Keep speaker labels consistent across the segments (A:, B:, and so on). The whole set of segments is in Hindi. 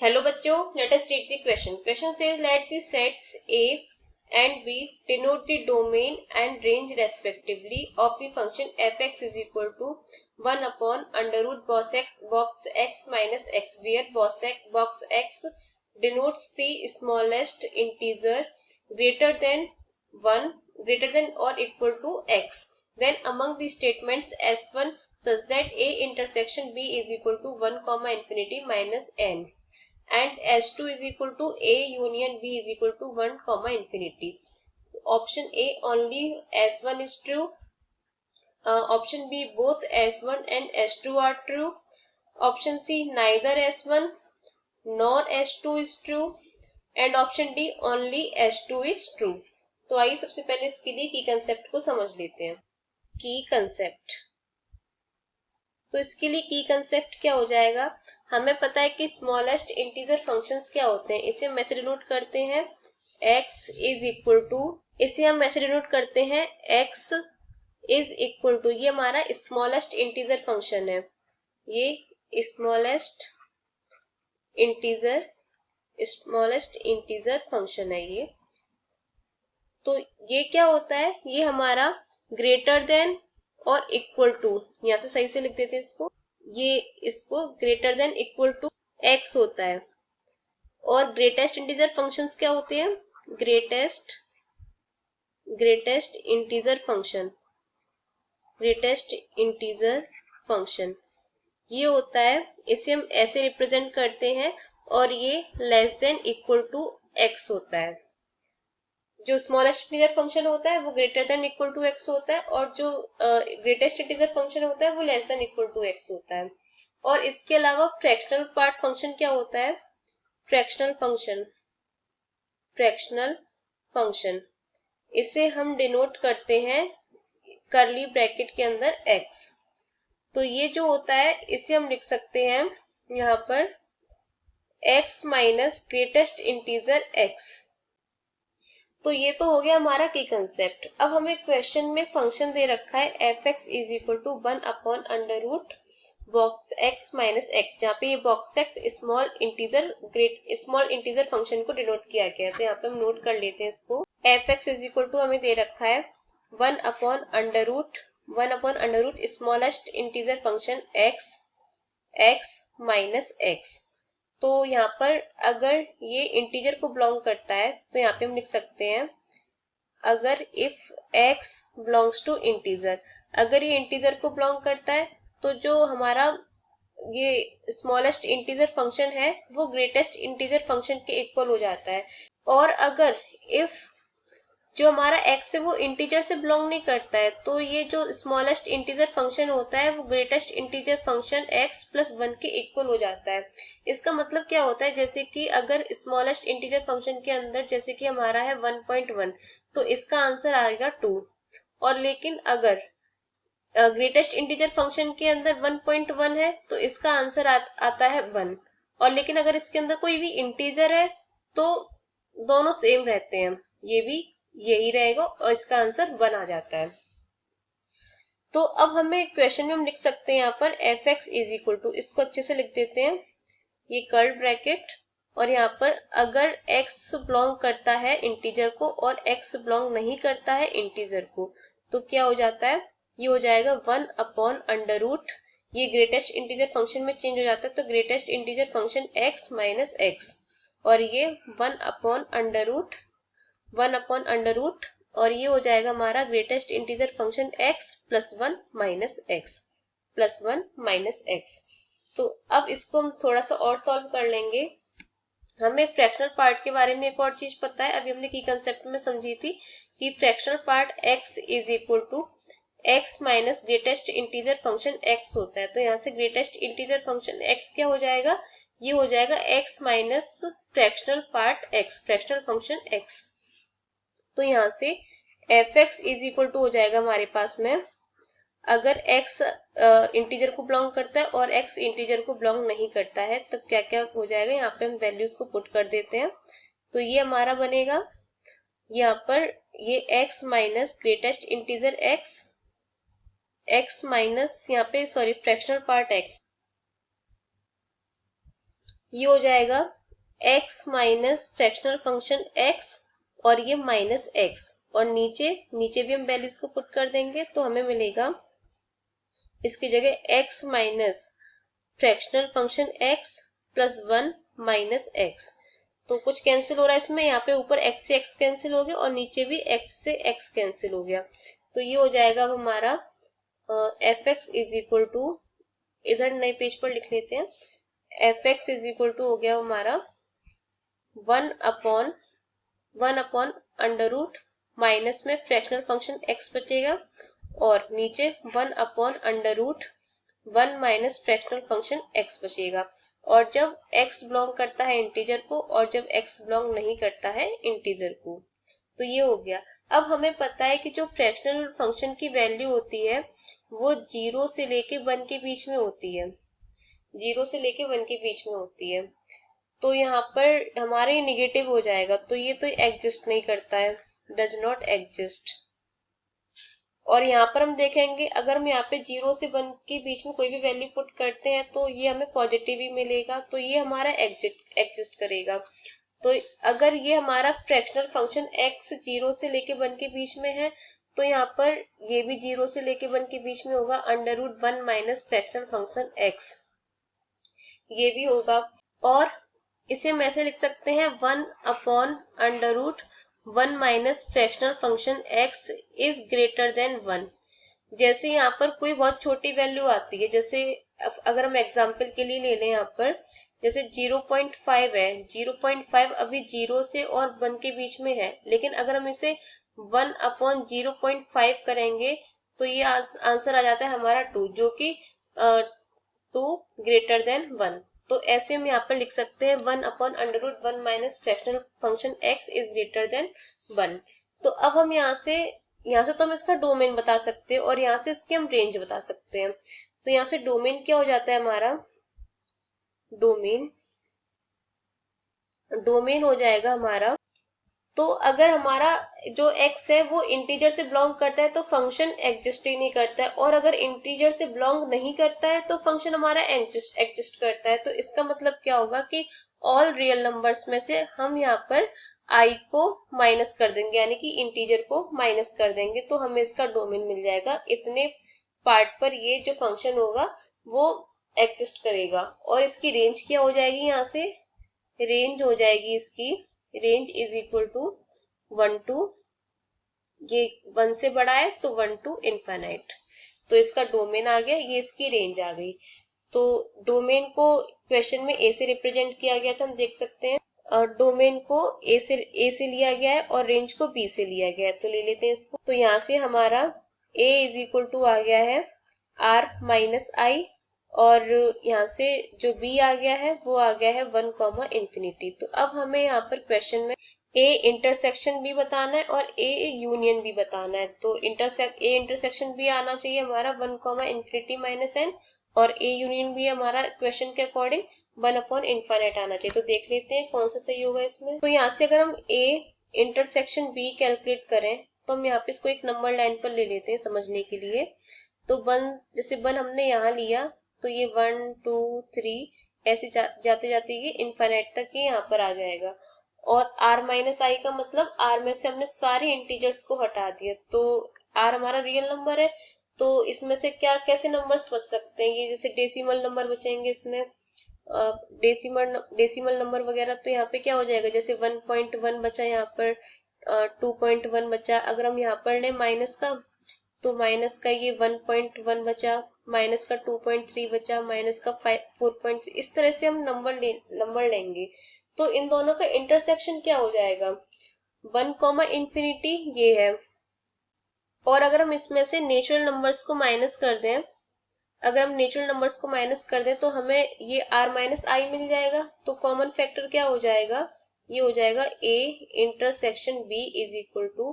A: Hello बच्चों, let us read the question. Question says let the sets A and B denote the domain and range respectively of the function fx is equal to 1 upon under root box x minus x, where box x denotes the smallest integer greater than 1 greater than or equal to x. Then among the statements S1 such that A intersection B is equal to 1 comma infinity minus n and S2 is equal to A union B is equal to 1 comma infinity. Option A only S1 is true. Option B both S1 and S2 are true. Option C neither S1 nor S2 is true. And option D only S2 is true. तो आइए सबसे पहले इसके लिए की कंसेप्ट को समझ लेते हैं. की कंसेप्ट, तो इसके लिए की कंसेप्ट क्या हो जाएगा. हमें पता है कि स्मॉलेस्ट इंटीजर फंक्शंस क्या होते हैं. इसे हम ऐसे डिनोट करते हैं x इज इक्वल टू, इसे हम ऐसे डिनोट करते हैं x इज इक्वल टू, ये हमारा स्मॉलेस्ट इंटीजर फंक्शन है. ये स्मॉलेस्ट इंटीजर फंक्शन है ये. तो ये क्या होता है, ये हमारा ग्रेटर देन और इक्वल टू, यहां से सही से लिख देते हैं इसको, ये इसको greater than equal to x होता है. और ग्रेटेस्ट इंटीजर फंक्शंस क्या होते हैं, ग्रेटेस्ट इंटीजर फंक्शन ये होता है. इसे हम ऐसे रिप्रेजेंट करते हैं और ये less than equal to x होता है. जो स्मॉलेस्ट इंटीजर फंक्शन होता है वो greater than equal to x होता है और जो ग्रेटेस्ट इंटीजर फंक्शन होता है वो less than equal to x होता है. और इसके अलावा फ्रैक्शनल पार्ट फंक्शन क्या होता है, फ्रैक्शनल फंक्शन इसे हम डिनोट करते हैं कर्ली ब्रैकेट के अंदर x. तो ये जो होता है इसे हम लिख सकते हैं यहाँ पर x minus greatest integer x. तो ये तो हो गया हमारा की कंसेप्ट. अब हमें क्वेश्चन में फंक्शन दे रखा है fx is equal to 1 upon under root box x minus x, जहाँ पे ये box x small integer function को डिनोट किया गया है. तो यहाँ पे हम नोट कर लेते हैं इसको. fx इज इक्वल टू हमें दे रखा है 1 upon under root smallest integer function x minus x. तो यहाँ पर अगर ये इंटीजर को बिलोंग करता है तो यहाँ पे हम लिख सकते हैं अगर if x belongs to integer, अगर ये इंटीजर को बिलोंग करता है तो जो हमारा ये स्मॉलेस्ट इंटीजर फंक्शन है वो ग्रेटेस्ट इंटीजर फंक्शन के इक्वल हो जाता है. और अगर इफ जो हमारा x है वो इंटीजर से बिलोंग नहीं करता है तो ये जो स्मॉलेस्ट इंटीजर फंक्शन होता है वो greatest integer function x plus 1 के इक्वल हो जाता है. इसका मतलब क्या होता है, जैसे कि अगर स्मॉलेस्ट इंटीजर फंक्शन के अंदर जैसे कि हमारा है 1.1 तो इसका आंसर आएगा 2. और लेकिन अगर ग्रेटेस्ट इंटीजर फंक्शन के अंदर 1.1 है तो इसका आंसर आता है 1. और लेकिन अगर इसके अंदर कोई भी इंटीजर है तो दोनों सेम रहते हैं, ये भी यही रहेगा और इसका आंसर 1 आ जाता है. तो अब हमें क्वेश्चन में हम लिख सकते हैं यहाँ पर fx इज इक्वल टू, इसको अच्छे से लिख देते हैं, ये कर्ली ब्रैकेट और यहाँ पर अगर x बिलोंग करता है इंटीजर को और x बिलोंग नहीं करता है इंटीजर को तो क्या हो जाता है, ये हो जाएगा 1 अपॉन अंडर रूट, ये ग्रेटेस्ट इंटीजर फंक्शन में चेंज हो जाता है तो greatest integer function x minus x और ये 1 अपॉन अंडर रूट और ये हो जाएगा हमारा greatest integer function x plus 1 minus x. तो अब इसको हम थोड़ा सा और सॉल्व कर लेंगे. हमें फ्रैक्शनल पार्ट के बारे में एक और चीज पता है, अभी हमने की कंसेप्ट में समझी थी कि fractional part x is equal to x minus greatest integer function x होता है. तो यहाँ से ग्रेटेस्ट इंटीजर फंक्शन x क्या हो जाएगा, ये हो जाएगा x minus fractional function x. तो यहाँ से fx इज इक्वल टू हो जाएगा हमारे पास में, अगर x इंटीजर को बिलोंग करता है और x इंटीजर को बिलोंग नहीं करता है तब क्या क्या हो जाएगा, यहाँ पे हम वैल्यूज को पुट कर देते हैं. तो ये हमारा बनेगा यहाँ पर ये x minus greatest integer x minus यहाँ पे फ्रैक्शनल पार्ट x, ये हो जाएगा x minus fractional function x और ये माइनस x, और नीचे नीचे भी हम वैल्यूज को पुट कर देंगे तो हमें मिलेगा इसकी जगह x minus fractional function x plus 1 minus x। तो कुछ कैंसिल हो रहा है इसमें, यहाँ पे ऊपर x से x कैंसिल हो गया और नीचे भी x से x कैंसिल हो गया। तो ये हो जाएगा अब हमारा F X is equal to, इधर नए पेज पर लिख लेते हैं, F X is equal to हो गया हमारा 1 अपॉन अंडर रूट, माइनस में फ्रैक्शनल फंक्शन x बचेगा और नीचे 1 upon under root 1 minus fractional function x बचेगा। और जब x बिलोंग करता है इंटीजर को और जब x बिलोंग नहीं करता है इंटीजर को। तो ये हो गया। अब हमें पता है कि जो फ्रैक्शनल फंक्शन की वैल्यू होती है वो 0 से लेके 1 के बीच में होती है, 0 से लेके 1 के बीच में होती है। तो यहाँ पर हमारे निगेटिव हो जाएगा, तो ये तो एग्जिस्ट नहीं करता है, डज नॉट एग्जिस्ट। और यहाँ पर हम देखेंगे अगर हम यहाँ पे 0 से 1 के बीच में कोई भी वैल्यू पुट करते हैं तो ये हमें पॉजिटिव ही मिलेगा, तो ये हमारा एग्जिस्ट करेगा। तो अगर ये हमारा फ्रैक्शनल फंक्शन x 0 से लेके 1 के बीच में है तो यहाँ पर ये भी 0 से लेके 1 के बीच में होगा, under root 1 minus fractional function x, ये भी होगा। और इसे हम ऐसे लिख सकते हैं 1 upon under root 1 minus fractional function x is greater than 1। जैसे यहाँ पर कोई बहुत छोटी वैल्यू आती है, जैसे अगर हम एग्जांपल के लिए ले लें यहाँ पर, जैसे 0.5 है, 0.5 अभी 0 से और 1 के बीच में है, लेकिन अगर हम इसे 1 अपॉन 0.5 करेंगे तो ये आंसर आ जाता है हमारा 2, जो कि 2 ग्रेटर देन 1। तो ऐसे हम यहाँ पर लिख सकते हैं 1 upon under root 1 minus fractional function x is greater than 1। तो अब हम यहाँ से तो हम इसका डोमेन बता सकते हैं और यहाँ से इसकी हम रेंज बता सकते हैं। तो यहाँ से डोमेन क्या हो जाता है हमारा, डोमेन हो जाएगा हमारा, तो अगर हमारा जो x है वो इंटीजर से बिलोंग करता है तो फंक्शन एग्जिस्ट ही नहीं करता है, और अगर इंटीजर से बिलोंग नहीं करता है तो फंक्शन हमारा एग्जिस्ट करता है। तो इसका मतलब क्या होगा कि ऑल रियल नंबर्स में से हम यहाँ पर i को माइनस कर देंगे, यानी कि इंटीजर को माइनस कर देंगे, तो हमें इसका डोमेन मिल जाएगा। इतने पार्ट पर ये जो फंक्शन होगा वो एग्जिस्ट करेगा। और इसकी रेंज क्या हो जाएगी, यहाँ से रेंज हो जाएगी इसकी, range is equal to 1 to, ये 1 से बड़ा है तो 1 टू इनफाइनाइट। तो इसका डोमेन आ गया, ये इसकी रेंज आ गई। तो डोमेन को क्वेश्चन में ए से रिप्रेजेंट किया गया था, हम देख सकते हैं। डोमेन को ए से लिया गया है और रेंज को बी से लिया गया है, तो ले लेते हैं इसको। तो यहाँ से हमारा a इज इक्वल टू आ गया है r माइनस आई, और यहाँ से जो b आ गया है वो आ गया है 1 कॉमा इन्फिनिटी। तो अब हमें यहाँ पर क्वेश्चन में a इंटरसेक्शन भी बताना है और a यूनियन भी बताना है। तो a इंटरसेक्शन भी आना चाहिए हमारा 1 कॉमा इन्फिनिटी माइनस n, और a यूनियन भी हमारा क्वेश्चन के अकॉर्डिंग 1 अपॉन इनफाइनाइट आना चाहिए। तो देख लेते हैं कौन सा सही होगा इसमें। तो यहाँ से अगर हम a इंटरसेक्शन b कैलकुलेट करें तो हम यहाँ पे इसको एक नंबर लाइन पर ले लेते हैं समझने के लिए। तो 1, जैसे 1 हमने यहाँ लिया तो ये 1 2 3 ऐसे जाते जाते ये इनफाइनाइट तक ये यहाँ पर आ जाएगा। और r माइनस आई का मतलब r में से हमने सारे इंटीजर्स को हटा दिया, तो r हमारा रियल नंबर है, तो इसमें से क्या कैसे नंबर्स बच सकते हैं, ये जैसे डेसिमल नंबर बचेंगे इसमें, डेसिमल नंबर वगैरह। तो यहाँ पे क्या हो जाएगा, जैसे 1.1 बचा, यहाँ पर 2.1 बचा। अगर हम यहाँ पर ले माइनस का, तो माइनस का ये 1.1 बचा, माइनस का 2.3 बचा, माइनस का 4.3, इस तरह से हम नंबर लेंगे। तो इन दोनों का इंटरसेक्शन क्या हो जाएगा, 1 कॉमा इन्फिनिटी ये है। और अगर हम इसमें से नेचुरल नंबर्स को माइनस कर दें, अगर हम नेचुरल नंबर्स को माइनस कर दें तो हमें ये r माइनस आई मिल जाएगा। तो कॉमन फैक्टर क्या हो जाएगा, ये हो जाएगा a intersection b is equal to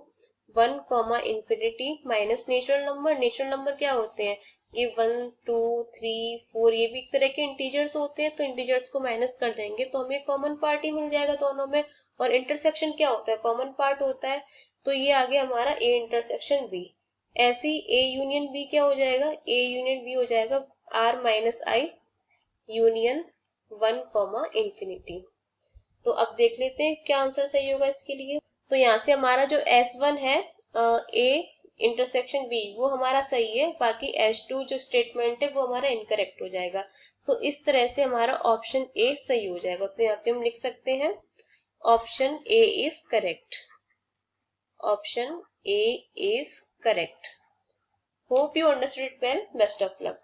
A: 1 comma infinity minus natural number. Natural number क्या होते हैं, ये 1 2 3 4, ये भी एक तरह के इंटीजर्स होते हैं, तो इंटीजर्स को माइनस कर देंगे तो हमें कॉमन पार्ट ही मिल जाएगा दोनों में। और इंटरसेक्शन क्या होता है, कॉमन पार्ट होता है, तो ये आ गया हमारा a इंटरसेक्शन b। ऐसे ही a यूनियन b क्या हो जाएगा, a यूनियन b हो जाएगा r माइनस आई यूनियन 1, तो अब देख लेते हैं क्या आंसर सही होगा इसके लिए। तो यहाँ से हमारा जो S1 है A इंटरसेक्शन B वो हमारा सही है, बाकी S2 जो स्टेटमेंट है वो हमारा इनकरेक्ट हो जाएगा। तो इस तरह से हमारा ऑप्शन ए सही हो जाएगा। तो यहाँ पे हम लिख सकते हैं option A is correct. Option A is correct. Hope you understood it well. Best of luck.